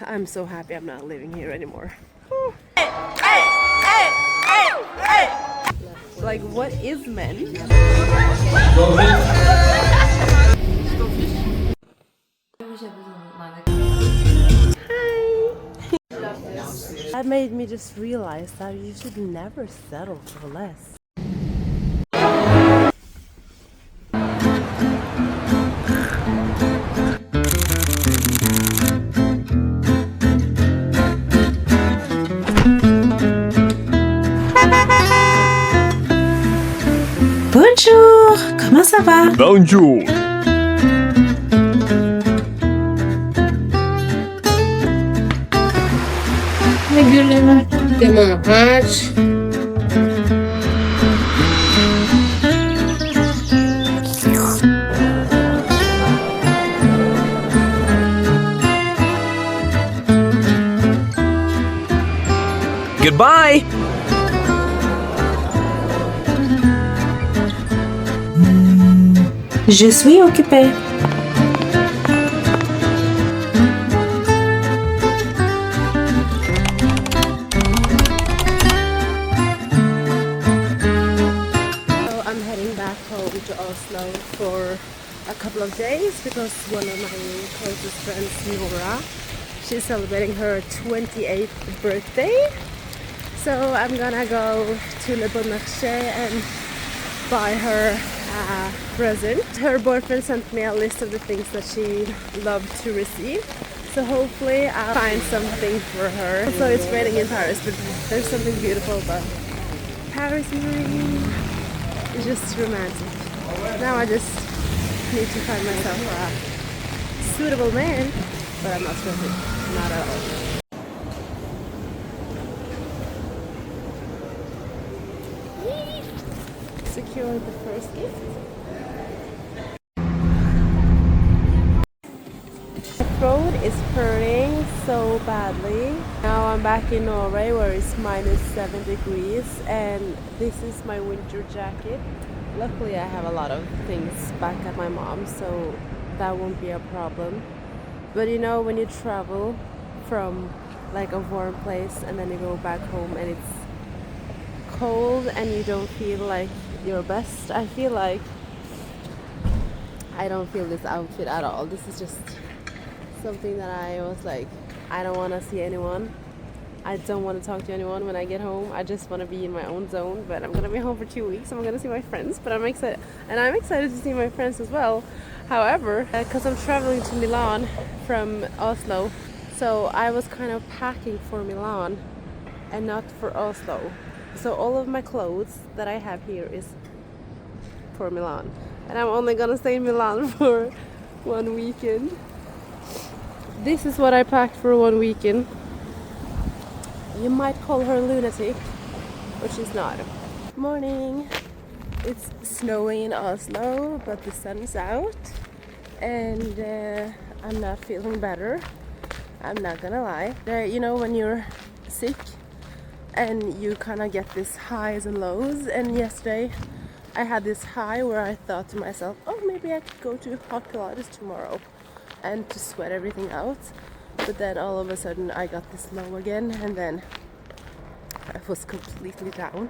I'm so happy I'm not living here anymore. Like, what is men? That made me just realize that you should never settle for less. Bonjour, comment ça va? Bonjour. De mon âge. Goodbye. Je suis occupée. So I'm heading back home to Oslo for a couple of days because one of my closest friends, Nora, she's celebrating her 28th birthday. So I'm gonna go to Le Bon Marché and buy her a present. Her boyfriend sent me a list of the things that she loved to receive. So hopefully I'll find something for her. So it's raining in Paris, but there's something beautiful about Paris in the rain. It's just romantic. Now I just need to find myself a suitable man, but I'm not stressing, not at all. Secured the first gift. My throat is hurting so badly. Now I'm back in Norway where it's -7 degrees and this is my winter jacket. Luckily I have a lot of things back at my mom's, so that won't be a problem. But you know, when you travel from like a warm place and then you go back home and it's cold and you don't feel like your best, I feel like I don't feel this outfit at all. This is just something that I was like, I don't want to see anyone. I don't want to talk to anyone when I get home. I just want to be in my own zone. But I'm gonna be home for 2 weeks. I'm gonna see my friends. But I'm excited, and I'm excited to see my friends as well. However, because I'm traveling to Milan from Oslo, so I was kind of packing for Milan and not for Oslo. So all of my clothes that I have here is for Milan, and I'm only gonna stay in Milan for 1 weekend. This is what I packed for 1 weekend. You might call her lunatic, but she's not. Morning. It's snowing in Oslo, but the sun's out, and I'm not feeling better. I'm not gonna lie. You know, when you're sick and you kind of get this highs and lows, and yesterday I had this high where I thought to myself, oh, maybe I could go to hot Pilates tomorrow and to sweat everything out. But then all of a sudden I got this low again, and then I was completely down.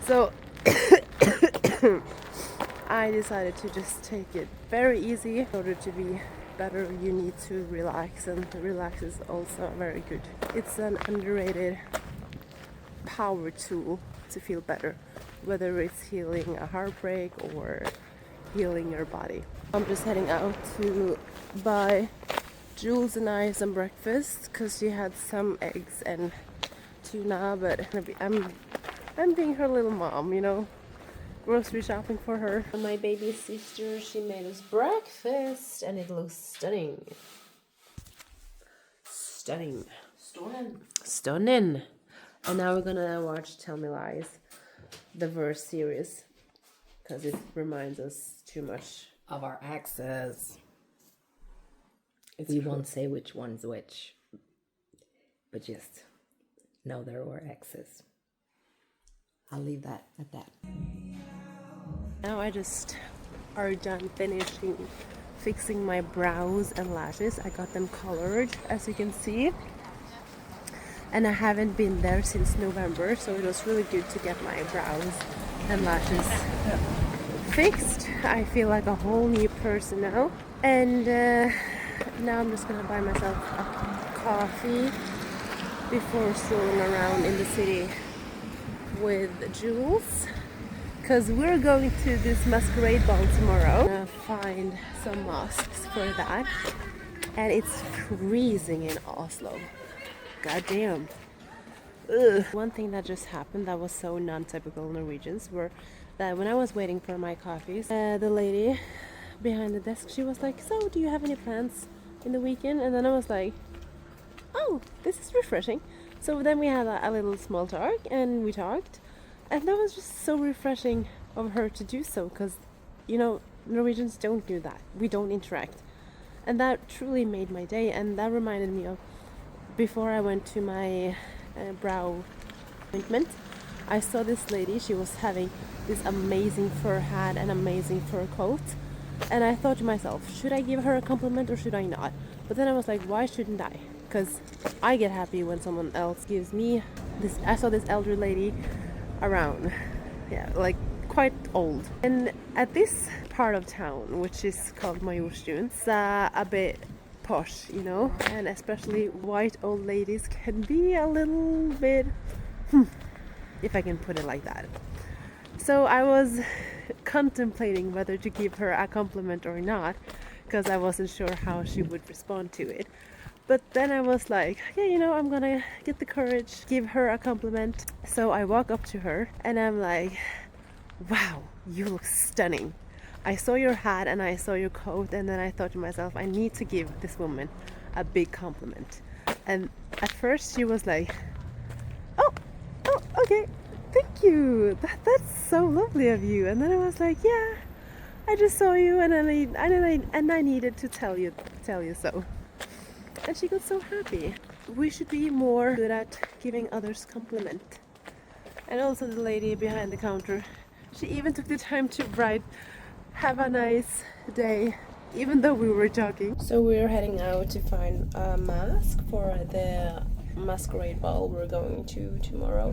So I decided to just take it very easy. In order to be better, you need to relax, and relax is also very good. It's an underrated power tool to feel better, whether it's healing a heartbreak or healing your body. I'm just heading out to buy Jules and I some breakfast because she had some eggs and tuna, but I'm being her little mom, you know, grocery shopping for her. And my baby sister, she made us breakfast and it looks stunning. Stunning. Stunning. And now we're gonna watch Tell Me Lies, the verse series, because it reminds us too much Of our exes. We Won't say which one's which, but just know there were exes. I'll leave that at that. Now I just are done fixing my brows and lashes. I got them colored, as you can see. And I haven't been there since November, so it was really good to get my brows and lashes fixed. I feel like a whole new person now. And now I'm just gonna buy myself a coffee before strolling around in the city with Jules, because we're going to this masquerade ball tomorrow. I'm gonna find some masks for that, and it's freezing in Oslo. God damn. Ugh. One thing that just happened that was so non-typical Norwegians were that when I was waiting for my coffees, the lady behind the desk, she was like, "So, do you have any plans in the weekend?" And then I was like, "Oh, this is refreshing." So then we had a little small talk, and we talked, and that was just so refreshing of her to do so, because, you know, Norwegians don't do that. We don't interact. And that truly made my day, and that reminded me of before I went to my brow appointment. I saw this lady, she was having this amazing fur hat and amazing fur coat, and I thought to myself, should I give her a compliment or should I not? But then I was like, why shouldn't I? Because I get happy when someone else gives me this. I saw this elderly lady around, yeah, like quite old, and at this part of town, which is called Majorstuen, it's a bit posh, you know, and especially white old ladies can be a little bit, if I can put it like that. So I was contemplating whether to give her a compliment or not, because I wasn't sure how she would respond to it. But then I was like, yeah, you know, I'm gonna get the courage, give her a compliment. So I walk up to her and I'm like, wow, you look stunning. I saw your hat and I saw your coat, and then I thought to myself, I need to give this woman a big compliment. And at first she was like, oh, okay, thank you. That's so lovely of you. And then I was like, yeah, I just saw you, and I needed to tell you so. And she got so happy. We should be more good at giving others compliment. And also the lady behind the counter, she even took the time to write, "Have a nice day," even though we were talking. So we're heading out to find a mask for the masquerade ball we're going to tomorrow.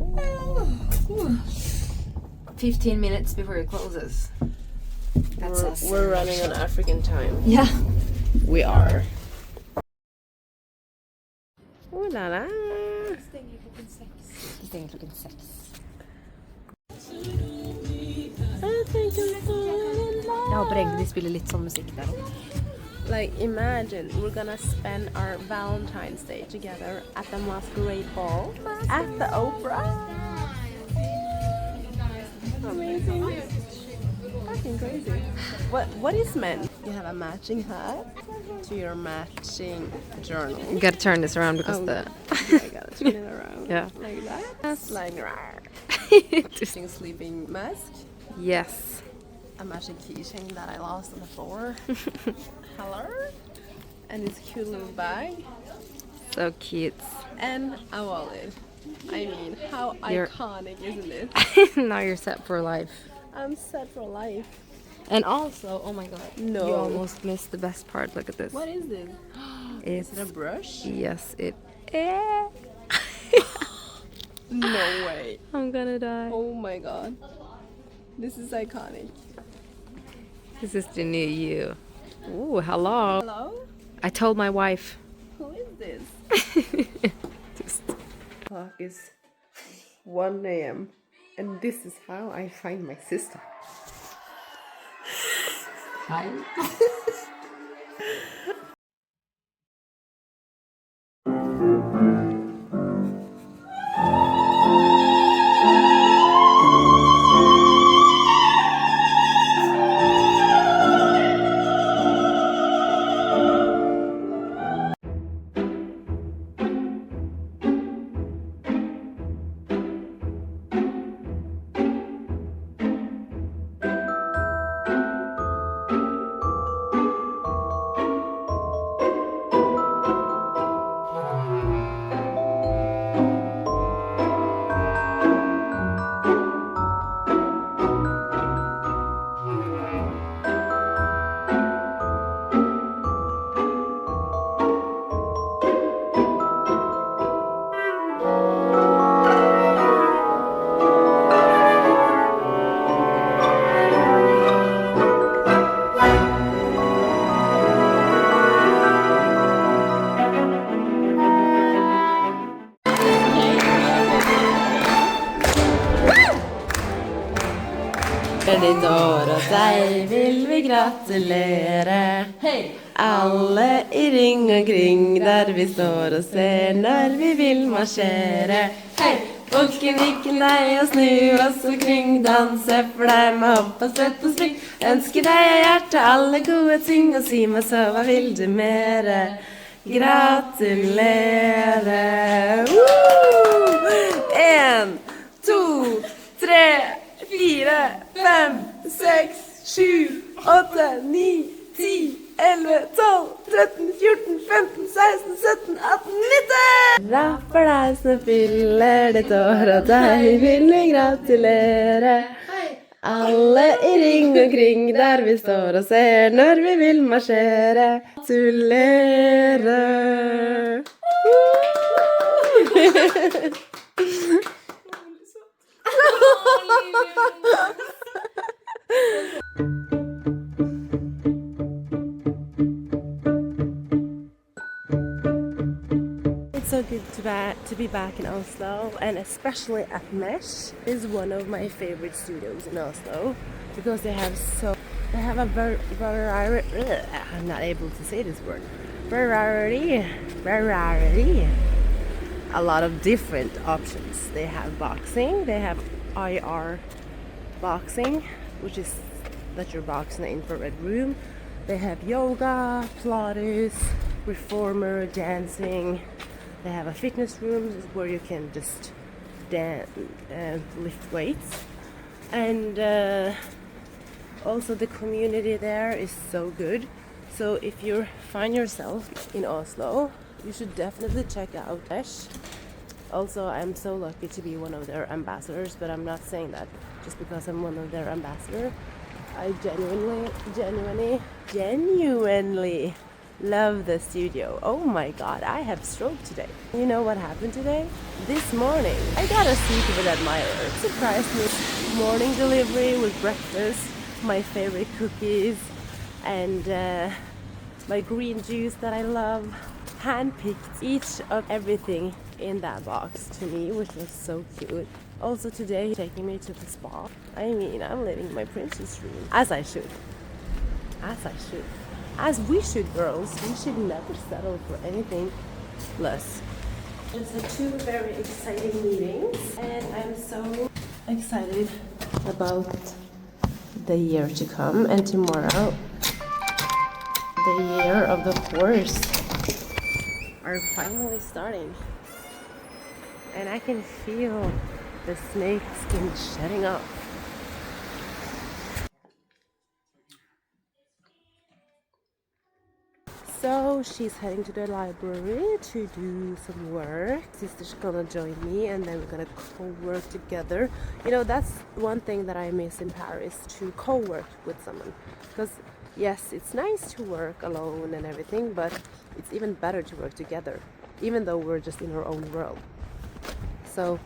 15 minutes before it closes. We're running on African time. Yeah. We are. Oh la la. Stänger klockan 6. Jeg håper egentlig de spiller litt sånn musikk der. Like, imagine we're gonna spend our Valentine's Day together at the masquerade ball at the opera. Amazing. Fucking crazy. What is meant? You have a matching hat to your matching journal. You gotta turn this around because I gotta turn it around. Yeah. Like that. That's like interesting sleeping mask. Yes. A matching keychain that I lost on the floor. Hello. And this cute little bag. So cute. And a wallet. I mean, how iconic isn't it? Now you're set for life. I'm set for life. And also, oh my god, No. you almost missed the best part. Look at this. What is this? Is it a brush? Yes, it. No way. I'm gonna die. Oh my god. This is iconic. This is the new you. Ooh, hello. Hello? I told my wife. Who is this? Clock is 1 a.m. and this is how I find my sister. Hi. ditt år, og deg vil vi gratulere. Alle i ring omkring der vi står og ser når vi vil marsjere. Bukken, vikken, deg og snu oss omkring, danse for deg med hopp og sprett og spring. Ønsker deg av hjertet alle gode ting, og si meg så, hva vil du mere? Gratulere! 1, 2, 3, 4, 5, 6, 7, 8, 9, 10, 11, 12, 13, 14, 15, 16, 17, 18, 19! Bra for deg som fyller ditt år, og deg vil vi gratulere. Alle i ring omkring der vi står og ser når vi vil marsjere. Gratulere! It's so good to be back in Oslo, and especially at Mesh is one of my favorite studios in Oslo because they have a I'm not able to say this word. Variety. A lot of different options. They have boxing, they have IR boxing, which is that you're boxing in an infrared room. They have yoga, Pilates, reformer, dancing. They have a fitness room where you can just lift weights. And also the community there is so good. So if you find yourself in Oslo, you should definitely check out Esh. Also, I'm so lucky to be one of their ambassadors, but I'm not saying that just because I'm one of their ambassadors. I genuinely love the studio. Oh my god, I have stroke today. You know what happened today? This morning, I got a secret admirer. It surprised me. Morning delivery with breakfast, my favorite cookies, and my green juice that I love. Handpicked each of everything in that box to me, which was so cute. Also today, taking me to the spa. I mean, I'm living my princess dream. As I should. As we should, girls. We should never settle for anything less. Just had 2 very exciting meetings, and I'm so excited about the year to come, and tomorrow, the year of the horse are finally starting. And I can feel the snake skin shedding off. So she's heading to the library to do some work. Sister's gonna join me, and then we're gonna co-work together. You know, that's one thing that I miss in Paris, to co-work with someone. Because yes, it's nice to work alone and everything, but it's even better to work together, even though we're just in our own world. So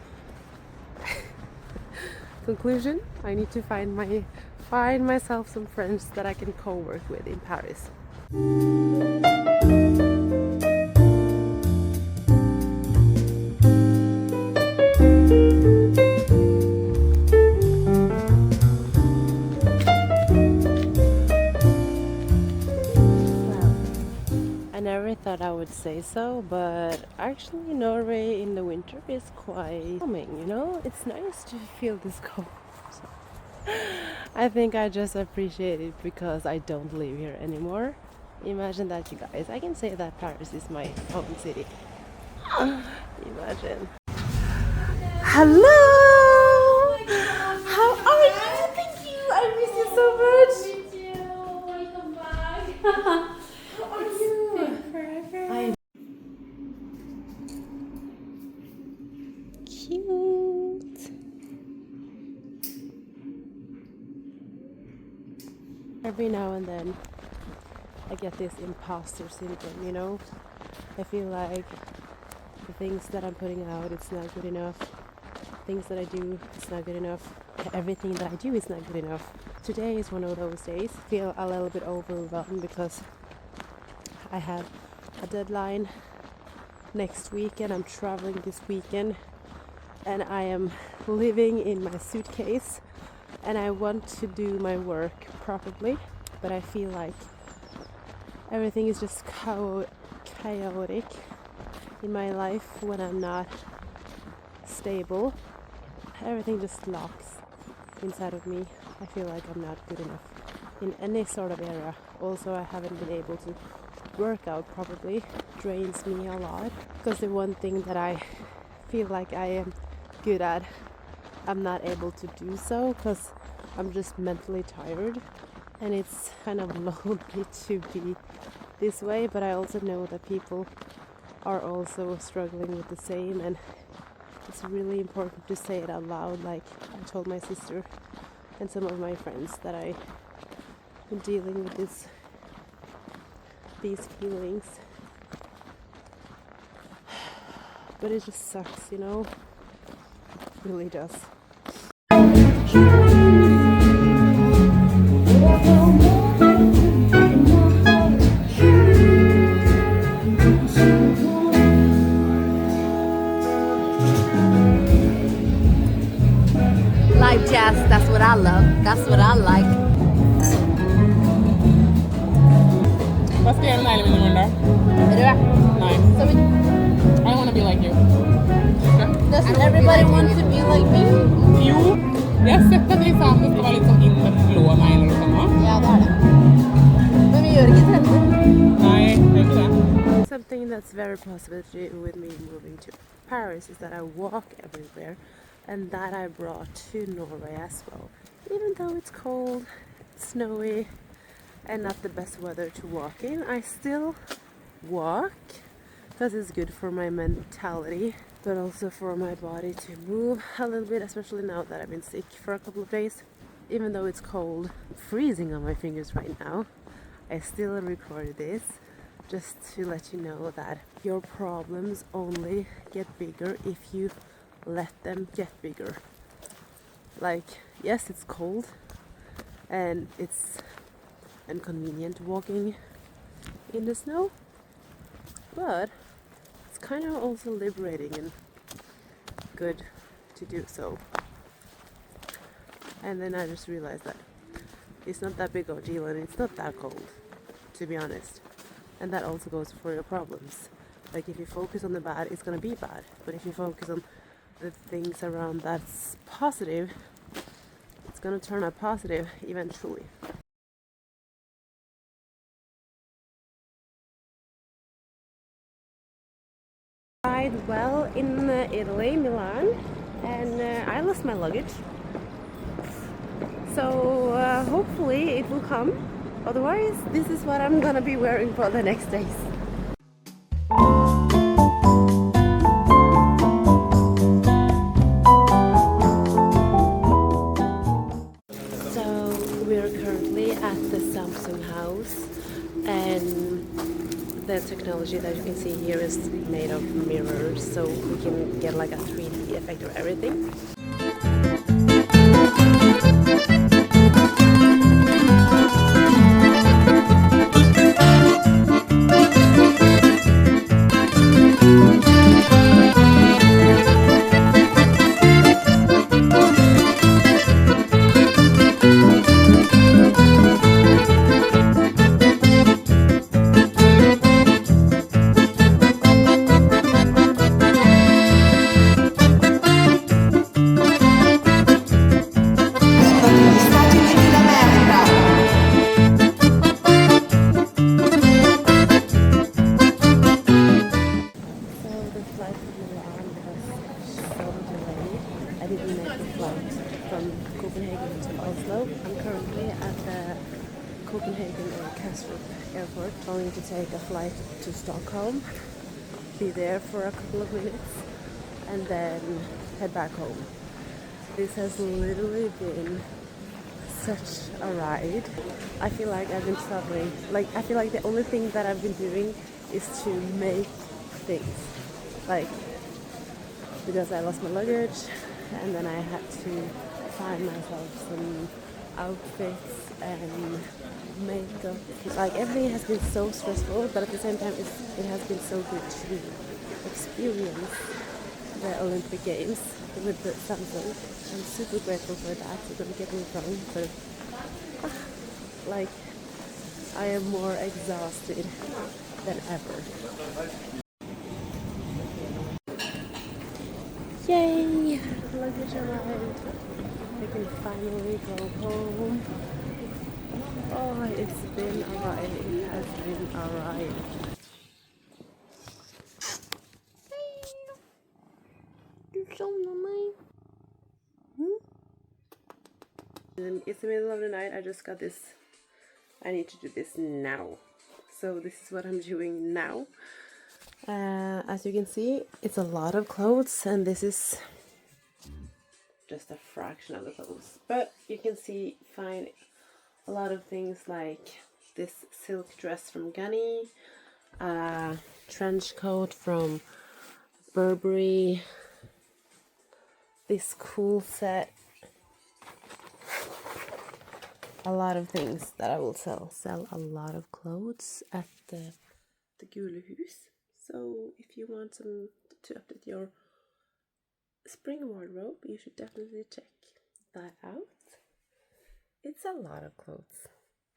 conclusion, I need to find myself some friends that I can co-work with in Paris. I never thought I would say so, but actually Norway in the winter is quite calming, you know? It's nice to feel this cold. So I think I just appreciate it because I don't live here anymore. Imagine that, you guys. I can say that Paris is my home city. Imagine. Hello! How are you? Thank you! I miss you so much! Me too. Welcome back. How are you? Forever. Cute. Every now and then I get this imposter syndrome, you know? I feel like the things that I'm putting out, it's not good enough. Things that I do, it's not good enough. Everything that I do is not good enough. Today is one of those days. I feel a little bit overwhelmed because I have a deadline next week and I'm traveling this weekend, and I am living in my suitcase and I want to do my work properly, but I feel like everything is just chaotic in my life when I'm not stable. Everything just locks inside of me. I feel like I'm not good enough in any sort of area. Also, I haven't been able to work out properly. Drains me a lot because the one thing that I feel like I am good at, I'm not able to do so because I'm just mentally tired, and it's kind of lonely to be this way, but I also know that people are also struggling with the same, and it's really important to say it out loud. Like I told my sister and some of my friends that I've been dealing with these feelings, but it just sucks, you know. It really does. Live jazz, that's what I love. That's what I like. Vad ska jag göra med neglen i mun då? Är du det? Nej. So I don't want to be like you. doesn't everybody want to be like me? Jo, jag har sett att det är sant. Det ska vara liksom inte blå neglar och sånt. Ja, det är det. Men vi gör inget heller. Nej, det är inte det. Something that's very positive with me moving to Paris is that I walk everywhere, and that I brought to Norway as well. Even though it's cold, snowy, and not the best weather to walk in, I still walk because it's good for my mentality, but also for my body to move a little bit, especially now that I've been sick for a couple of days. Even though it's cold, freezing on my fingers right now, I still recorded this just to let you know that your problems only get bigger if you let them get bigger. Like, yes, it's cold and it's inconvenient walking in the snow, but it's kind of also liberating and good to do so. And then I just realized that it's not that big of a deal and it's not that cold, to be honest. And that also goes for your problems. Like if you focus on the bad, it's gonna be bad. But if you focus on the things around that's positive, it's gonna turn out positive eventually. Well, in Italy, Milan, and I lost my luggage. So hopefully it will come. Otherwise, this is what I'm gonna be wearing for the next days. So we're currently at the Samsung house, and the technology that you can see here is made of mirrors, so we can get like a 3D effect of everything. From Copenhagen to Oslo. I'm currently at the Copenhagen or Kastrup airport, going to take a flight to Stockholm, be there for a couple of minutes, and then head back home. This has literally been such a ride. I feel like I've been traveling, I feel like the only thing that I've been doing is to make things, because I lost my luggage, and then I had to find myself some outfits and makeup. Everything has been so stressful, but at the same time it has been so good to experience the Olympic Games with the Samsung. I'm super grateful for that, so don't get me wrong, but like I am more exhausted than ever. Yay! Luggage arrived. I can finally go home. Oh, it's been a ride. It has been a ride. You're so nice. It's the middle of the night. I just got this. I need to do this now. So this is what I'm doing now. As you can see, it's a lot of clothes, and this is just a fraction of the clothes. But you can find a lot of things like this silk dress from Gunny, a trench coat from Burberry, this cool set, a lot of things that I will sell a lot of clothes at the Gule Hus. So if you want to update your spring wardrobe, you should definitely check that out. It's a lot of clothes.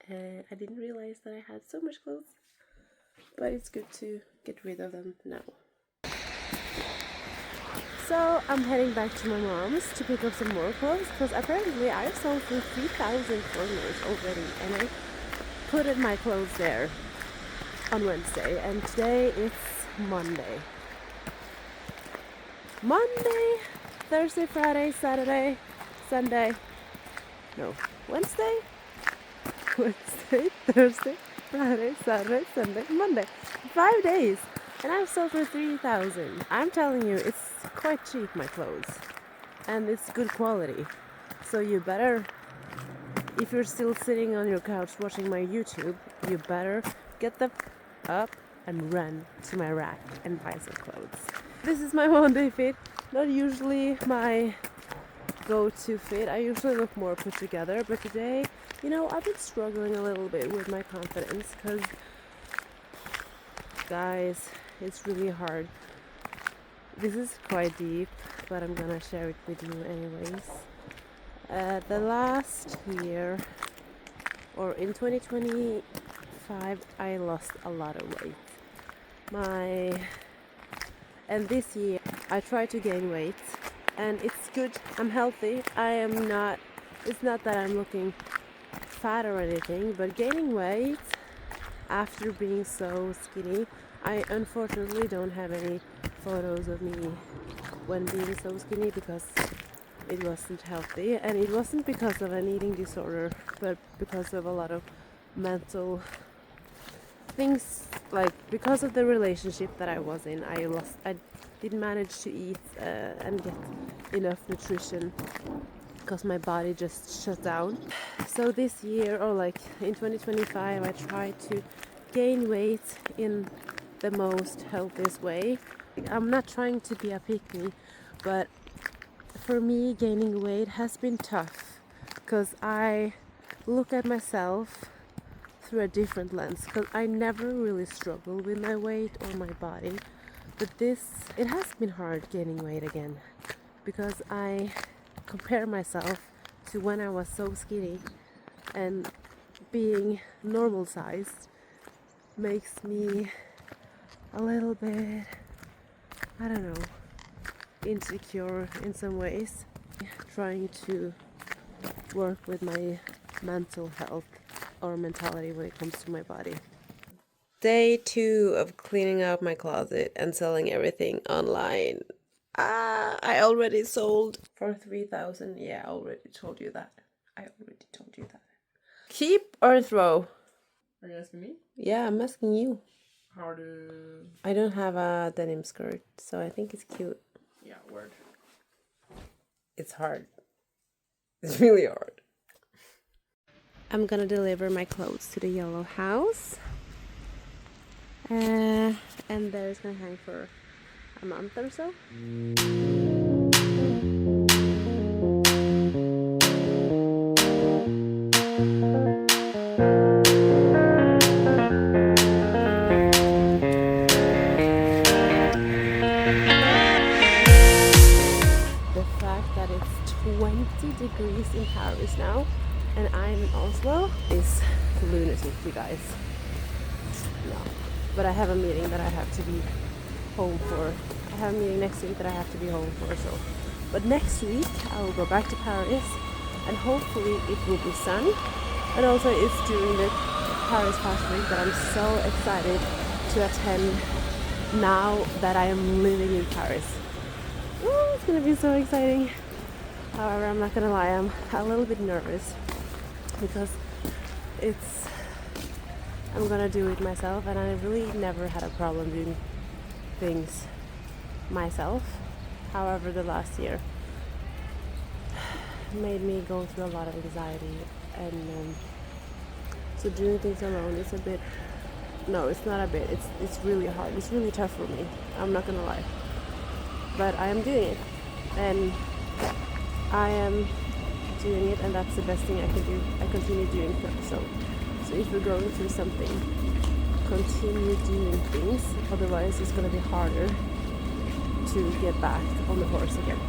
I didn't realize that I had so much clothes, but it's good to get rid of them now. So I'm heading back to my mom's to pick up some more clothes, because apparently I've sold for 3,000 kroners already, and I put my clothes there on Wednesday, and today it's Monday, Thursday, Friday, Saturday, Sunday, no, Wednesday, Thursday, Friday, Saturday, Sunday, Monday. 5 days, and I've sold for 3,000. I'm telling you, it's quite cheap, my clothes, and it's good quality. So you better, if you're still sitting on your couch watching my YouTube, you better get up and run to my rack and buy some clothes. This is my Monday fit. Not usually my go-to fit. I usually look more put together, but today, you know, I've been struggling a little bit with my confidence, because guys, it's really hard. This is quite deep, but I'm gonna share it with you anyways. The last year, or in 2025, I lost a lot of weight. And this year I try to gain weight, and it's good. I'm healthy. It's not that I'm looking fat or anything, but gaining weight after being so skinny. I unfortunately don't have any photos of me when being so skinny, because it wasn't healthy, and it wasn't because of an eating disorder, but because of a lot of mental things, like because of the relationship that I was in. I didn't manage to eat and get enough nutrition, because my body just shut down. So this year, or like in 2025, I tried to gain weight in the most healthiest way. I'm not trying to be a pick-me, but for me, gaining weight has been tough, because I look at myself through a different lens, because I never really struggled with my weight or my body, but it has been hard gaining weight again, because I compare myself to when I was so skinny, and being normal sized makes me a little bit, I don't know, insecure in some ways. Trying to work with my mental health or mentality when it comes to my body. Day 2 of cleaning out my closet and selling everything online. I already sold for 3,000. Yeah, I already told you that. Keep or throw? Are you asking me? Yeah, I'm asking you. How do... I don't have a denim skirt, so I think it's cute. Yeah, word. It's hard. It's really hard. I'm gonna deliver my clothes to the yellow house. And there it's gonna hang for a month or so. in Paris now, and I'm in Oslo. It's lunatic, you guys. No, but I have a meeting that I have to be home for. I have a meeting next week that I have to be home for. So, but next week I will go back to Paris, and hopefully it will be sun. And also, it's during the Paris Fashion Week that I'm so excited to attend now that I am living in Paris. Ooh, it's gonna be so exciting. However, I'm not gonna lie, I'm a little bit nervous because I'm gonna do it myself, and I really never had a problem doing things myself. However, the last year made me go through a lot of anxiety, and so doing things alone is a bit, no, it's not a bit, it's really hard, it's really tough for me, I'm not gonna lie, but I am doing it, and I am doing it, and that's the best thing I can do. I continue doing it. So if you're going through something, continue doing things, otherwise it's gonna be harder to get back on the horse again.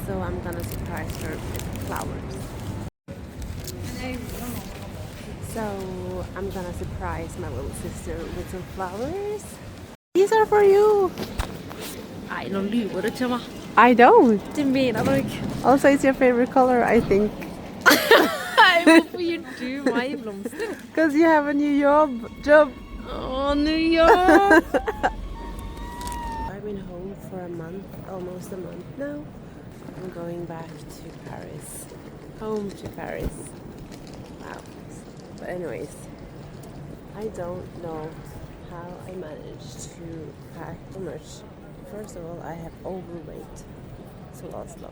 So I'm gonna surprise her with flowers. So I'm gonna surprise my little sister with some flowers. These are for you. Nej, nu lyver du til mig. I don't. Det mener du ikke. Also, it's your favorite color, I think. Ej, hvorfor du mig i blomster? Because you have a new job. Åh, New York. I've been home for a month, almost a month now. I'm going back to Paris. Home to Paris. Wow. But anyways, I don't know how I managed to pack so much. First of all, I have overweight to Oslo.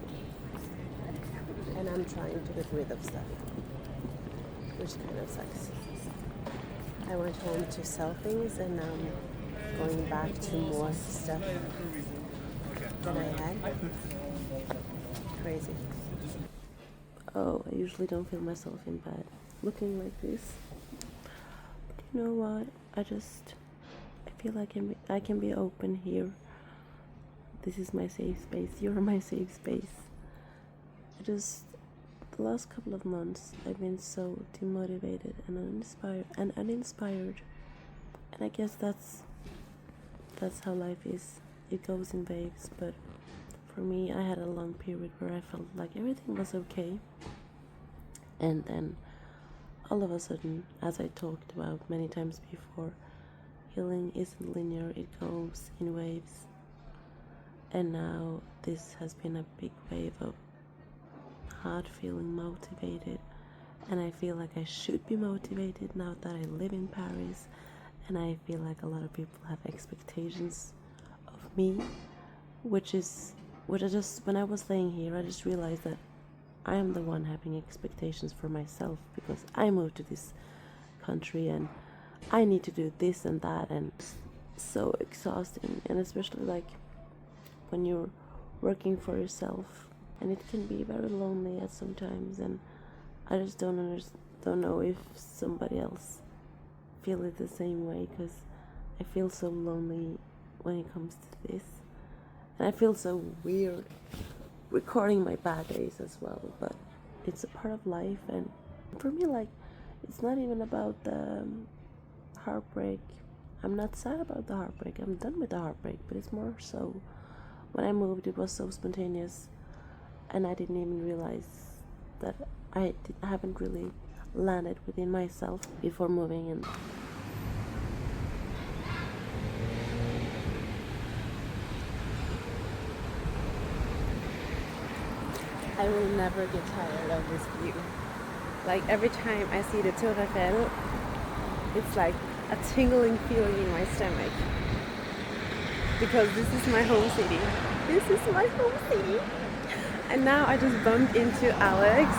And I'm trying to get rid of stuff, which kind of sucks. I went home to sell things, and now I'm going back to more stuff than I had. Crazy. Oh, I usually don't feel myself in bed looking like this. But you know what? I feel like I can be open here. This is my safe space. You're my safe space. The last couple of months I've been so demotivated and uninspired. And I guess that's how life is. It goes in waves, but for me, I had a long period where I felt like everything was okay, and then all of a sudden, as I talked about many times before, healing isn't linear, it goes in waves, and now this has been a big wave of not feeling motivated, and I feel like I should be motivated now that I live in Paris, and I feel like a lot of people have expectations of me, which when I was laying here, I just realized that I am the one having expectations for myself, because I moved to this country and I need to do this and that, and it's so exhausting, and especially like when you're working for yourself, and it can be very lonely at some times, and I just don't know if somebody else feel it the same way, because I feel so lonely when it comes to this. And I feel so weird recording my bad days as well, but it's a part of life, and for me, like, it's not even about the heartbreak. I'm not sad about the heartbreak. I'm done with the heartbreak, but it's more so when I moved, it was so spontaneous, and I didn't even realize that I haven't really landed within myself before moving in. I will never get tired of this view. Like, every time I see the Tour Eiffel, it's like a tingling feeling in my stomach, because this is my home city. This is my home city. And now I just bumped into Alex,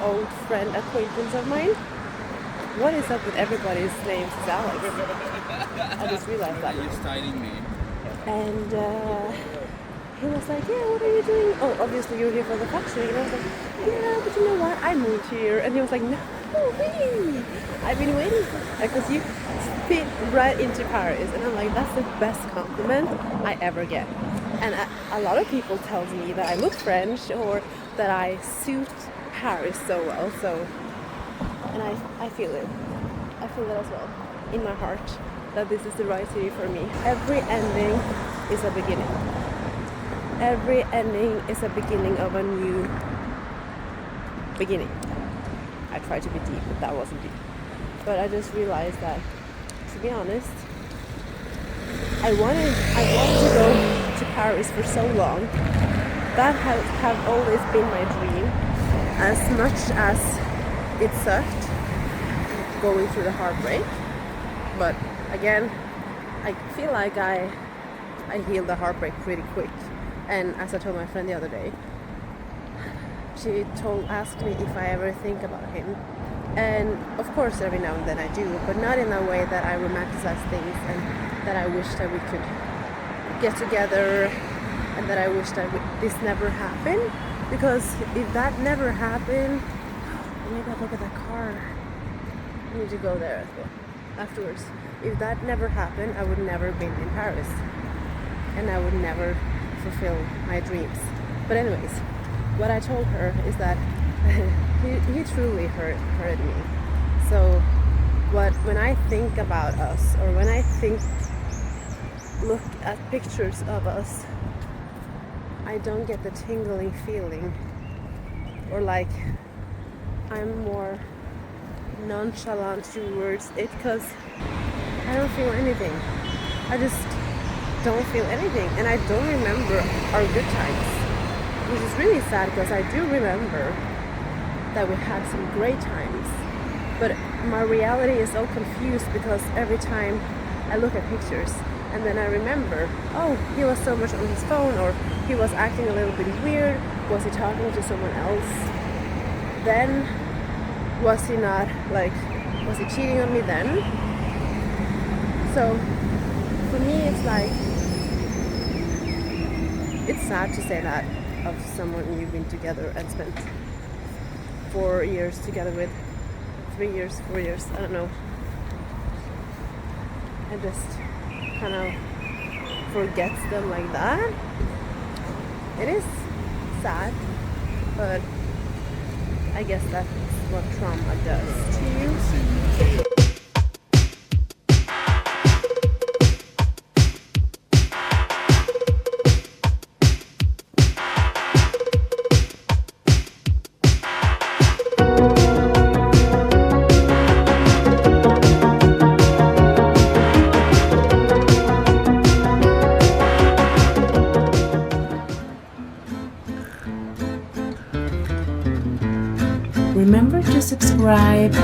old friend, acquaintance of mine. What is up with everybody's names is Alex? I just realized that. You're styling me. And he was like, yeah, what are you doing? Oh, obviously you're here for the factory. And I was like, yeah, but you know what? I moved here. And he was like, no, really? I've been waiting for, because you fit right into Paris. And I'm like, that's the best compliment I ever get. And a lot of people tells me that I look French or that I suit Paris so well. So, and I feel it. I feel it as well in my heart that this is the right city for me. Every ending is a beginning. Every ending is a beginning of a new beginning. I tried to be deep, but that wasn't deep. But I just realized that, to be honest, I wanted to go to Paris for so long. That have always been my dream. As much as it sucked going through the heartbreak, but again, I feel like I healed the heartbreak pretty quick. And as I told my friend the other day, she asked me if I ever think about him. And of course every now and then I do, but not in a way that I romanticize things and that I wish that we could get together and that I wish that this never happened. Because if that never happened, maybe I'll look at that car. I need to go there as well afterwards. If that never happened, I would never been in Paris. And I would never fulfill my dreams. But anyways, what I told her is that he truly hurt me. So when I think about us, or when I look at pictures of us, I don't get the tingling feeling, or like I'm more nonchalant towards it because I don't feel anything. I just don't feel anything, and I don't remember our good times, which is really sad because I do remember that we had some great times, but my reality is so confused because every time I look at pictures and then I remember, oh, he was so much on his phone, or he was acting a little bit weird, was he talking to someone else, then was he cheating on me then? So for me it's like, it's sad to say that of someone you've been together and spent 4 years together with, 3 years, 4 years, I don't know. And just kind of forgets them like that. It is sad, but I guess that's what trauma does to you. Remember to subscribe.